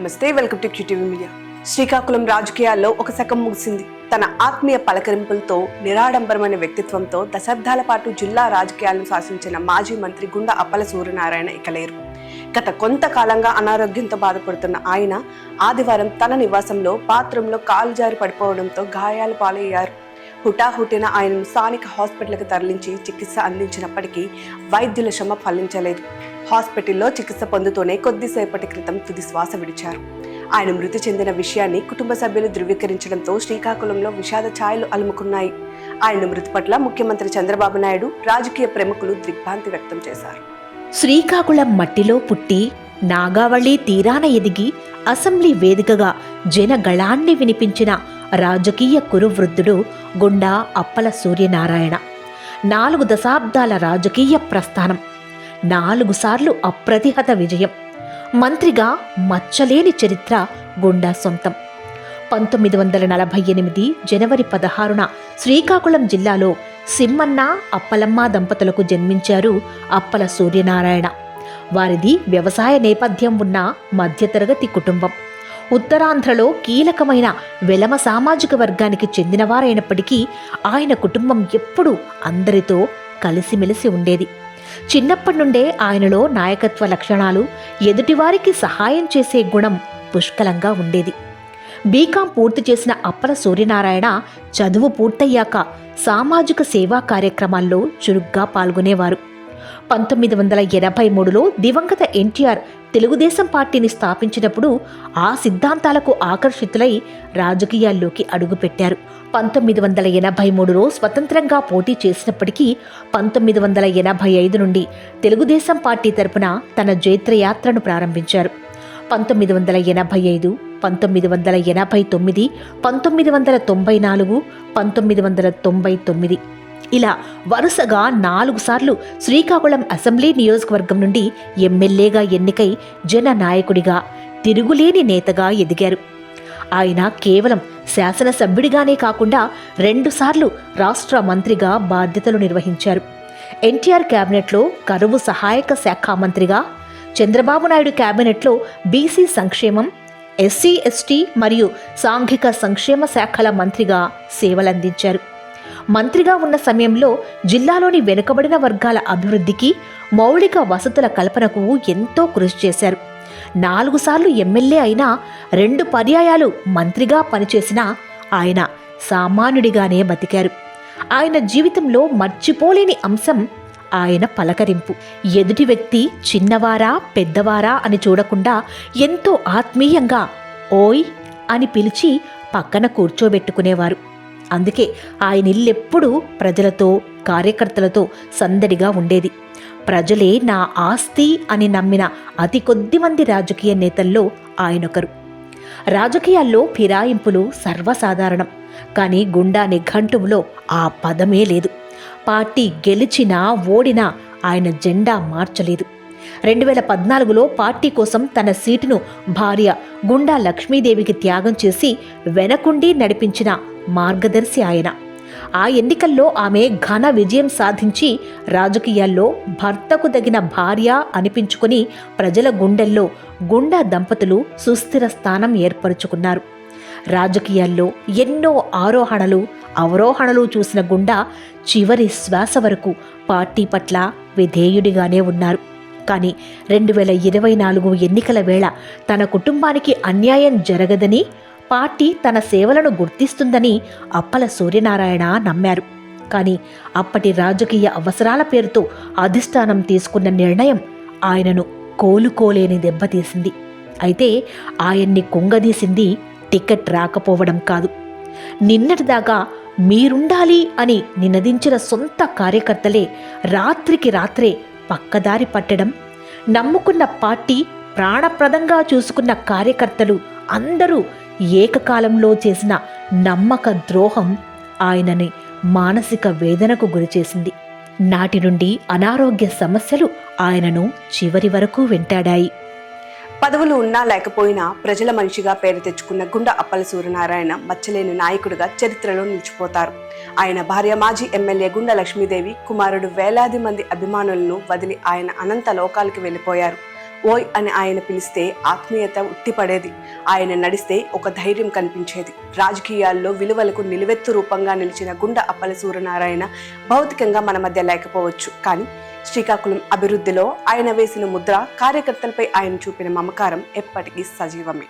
నమస్తే, welcome to QTV media. Srikakulam రాజకీయాల్లో ఒక శకం ముగిసింది. తన ఆత్మీయ పలకరింపులతో, నిరాడంబరమైన వ్యక్తిత్వంతో దశాబ్దాల పాటు జిల్లా రాజకీయాలను శాసించిన మాజీ మంత్రి గుండా అప్పల సూర్యనారాయణ ఇక లేరు. గత కొంతకాలంగా అనారోగ్యంతో బాధపడుతున్న ఆయన ఆదివారం తన నివాసంలో బాత్రూంలో కాలు జారి పడిపోవడంతో గాయాలు పాలయ్యారు. హుటాహుటిన ఆయనను స్థానిక హాస్పిటల్కి తరలించి చికిత్స అందించినప్పటికీ వైద్యుల శ్రమ ఫలించలేదు. హాస్పిటల్లో చికిత్స పొందుతూనే కొద్దిసేపటి క్రితం తుది శ్వాస విడిచారు. ఆయన మృతి చెందిన విషయాన్ని కుటుంబ సభ్యులు ధృవీకరించడంతో శ్రీకాకుళంలో విషాద ఛాయలు అలుముకున్నాయి. ఆయన మృతి పట్ల ముఖ్యమంత్రి చంద్రబాబు నాయుడు, రాజకీయ ప్రముఖులు దిగ్భ్రాంతి వ్యక్తం చేశారు. శ్రీకాకుళం మట్టిలో పుట్టి నాగావళి తీరాన ఎదిగి అసెంబ్లీ వేదికగా జనగళాన్ని వినిపించిన రాజకీయ కురువృద్ధుడు గుండా అప్పల సూర్యనారాయణ. 4 దశాబ్దాల రాజకీయ ప్రస్థానం, 4 సార్లు అప్రతిహత విజయం, మంత్రిగా మచ్చలేని చరిత్ర గుండా సొంతం. 1948 జనవరి 16న శ్రీకాకుళం జిల్లాలో సిమ్మన్న, అప్పలమ్మ దంపతులకు జన్మించారు అప్పల సూర్యనారాయణ. వారిది వ్యవసాయ నేపథ్యం ఉన్న మధ్యతరగతి కుటుంబం. ఉత్తరాంధ్రలో కీలకమైన వెలమ సామాజిక వర్గానికి చెందినవారైనప్పటికీ ఆయన కుటుంబం ఎప్పుడూ అందరితో కలిసిమెలిసి ఉండేది. చిన్నప్పటి నుండే ఆయనలో నాయకత్వ లక్షణాలు, ఎదుటివారికి సహాయం చేసే గుణం పుష్కలంగా ఉండేది. బీకాం పూర్తి చేసిన అప్పల సూర్యనారాయణ చదువు పూర్తయ్యాక సామాజిక సేవా కార్యక్రమాల్లో చురుగ్గా పాల్గొనేవారు. 1983లో దివంగత ఎన్టీఆర్ తెలుగుదేశం పార్టీని స్థాపించినప్పుడు ఆ సిద్ధాంతాలకు ఆకర్షితులై రాజకీయాల్లోకి అడుగుపెట్టారు. 1983లో స్వతంత్రంగా పోటీ చేసినప్పటికీ 1985 నుండి తెలుగుదేశం పార్టీ తరపున తన జైత్రయాత్రను ప్రారంభించారు. 1985, 1989, 1994, 1999 ఇలా వరుసగా 4 సార్లు శ్రీకాకుళం అసెంబ్లీ నియోజకవర్గం నుండి ఎమ్మెల్యేగా ఎన్నికై జననాయకుడిగా, తిరుగులేని నేతగా ఎదిగారు. ఆయన కేవలం శాసనసభ్యుడిగానే కాకుండా 2 సార్లు రాష్ట్ర మంత్రిగా బాధ్యతలు నిర్వహించారు. ఎన్టీఆర్ కేబినెట్లో కరువు సహాయక శాఖ మంత్రిగా, చంద్రబాబు నాయుడు కేబినెట్లో బీసీ సంక్షేమం, ఎస్సీ ఎస్టీ మరియు సాంఘిక సంక్షేమ శాఖల మంత్రిగా సేవలందించారు. మంత్రిగా ఉన్న సమయంలో జిల్లాలోని వెనుకబడిన వర్గాల అభివృద్ధికి, మౌలిక వసతుల కల్పనకు ఎంతో కృషి చేశారు. 4 సార్లు ఎమ్మెల్యే అయినా 2 పర్యాయాలు మంత్రిగా పనిచేసిన ఆయన సామాన్యుడిగానే బతికారు. ఆయన జీవితంలో మర్చిపోలేని అంశం ఆయన పలకరింపు. ఎదుటి వ్యక్తి చిన్నవారా పెద్దవారా అని చూడకుండా ఎంతో ఆత్మీయంగా ఓయ్ అని పిలిచి పక్కన కూర్చోబెట్టుకునేవారు. అందుకే ఆయన ఇల్లెప్పుడూ ప్రజలతో, కార్యకర్తలతో సందడిగా ఉండేది. ప్రజలే నా ఆస్తి అని నమ్మిన అతి కొద్ది మంది రాజకీయ నేతల్లో ఆయనొకరు. రాజకీయాల్లో ఫిరాయింపులు సర్వసాధారణం, కానీ గుండా నిఘంటువులో ఆ పదమే లేదు. పార్టీ గెలిచినా ఓడినా ఆయన జెండా మార్చలేదు. 2014లో పార్టీ కోసం తన సీటును భార్య గుండా లక్ష్మీదేవికి త్యాగం చేసి వెనకుండి నడిపించిన మార్గదర్శి ఆయన. ఆ ఎన్నికల్లో ఆమె ఘన విజయం సాధించి రాజకీయాల్లో భర్తకు తగిన భార్య అనిపించుకుని ప్రజల గుండెల్లో గుండా దంపతులు సుస్థిర స్థానం ఏర్పరుచుకున్నారు. రాజకీయాల్లో ఎన్నో ఆరోహణలు అవరోహణలు చూసిన గుండా చివరి శ్వాస వరకు పార్టీ పట్ల విధేయుడిగానే ఉన్నారు. కానీ 2024 ఎన్నికల వేళ తన కుటుంబానికి అన్యాయం జరగదని, పార్టీ తన సేవలను గుర్తిస్తుందని అప్పల సూర్యనారాయణ నమ్మారు. కానీ అప్పటి రాజకీయ అవసరాల పేరుతో అధిష్టానం తీసుకున్న నిర్ణయం ఆయనను కోలుకోలేని దెబ్బతీసింది. అయితే ఆయన్ని కుంగదీసింది టికెట్ రాకపోవడం కాదు. నిన్నటిదాకా మీరుండాలి అని నినదించిన సొంత కార్యకర్తలే రాత్రికి రాత్రే పక్కదారి పట్టడం, నమ్ముకున్న పార్టీ, ప్రాణప్రదంగా చూసుకున్న కార్యకర్తలు అందరూ ఏకకాలంలో చేసిన నమ్మక ద్రోహం ఆయనని మానసిక వేదనకు గురిచేసింది. నాటి నుండి అనారోగ్య సమస్యలు ఆయనను చివరి వరకు వెంటాడాయి. పదవులు ఉన్నా లేకపోయినా ప్రజల మనిషిగా పేరు తెచ్చుకున్న గుండా అప్పల సూర్యనారాయణ మచ్చలేని నాయకుడిగా చరిత్రలో నిలిచిపోతారు. ఆయన భార్య మాజీ ఎమ్మెల్యే గుండా లక్ష్మీదేవి, కుమారుడు వేలాది మంది అభిమానులను వదిలి ఆయన అనంత లోకాలకి వెళ్ళిపోయారు. ఓయ్ అని ఆయన పిలిస్తే ఆత్మీయత ఉట్టిపడేది. ఆయన నడిస్తే ఒక ధైర్యం కనిపించేది. రాజకీయాల్లో విలువలకు నిలువెత్తు రూపంగా నిలిచిన గుండా అప్పల సూర్యనారాయణ భౌతికంగా మన మధ్య లేకపోవచ్చు, కానీ శ్రీకాకుళం అభివృద్ధిలో ఆయన వేసిన ముద్ర, కార్యకర్తలపై ఆయన చూపిన మమకారం ఎప్పటికీ సజీవమే.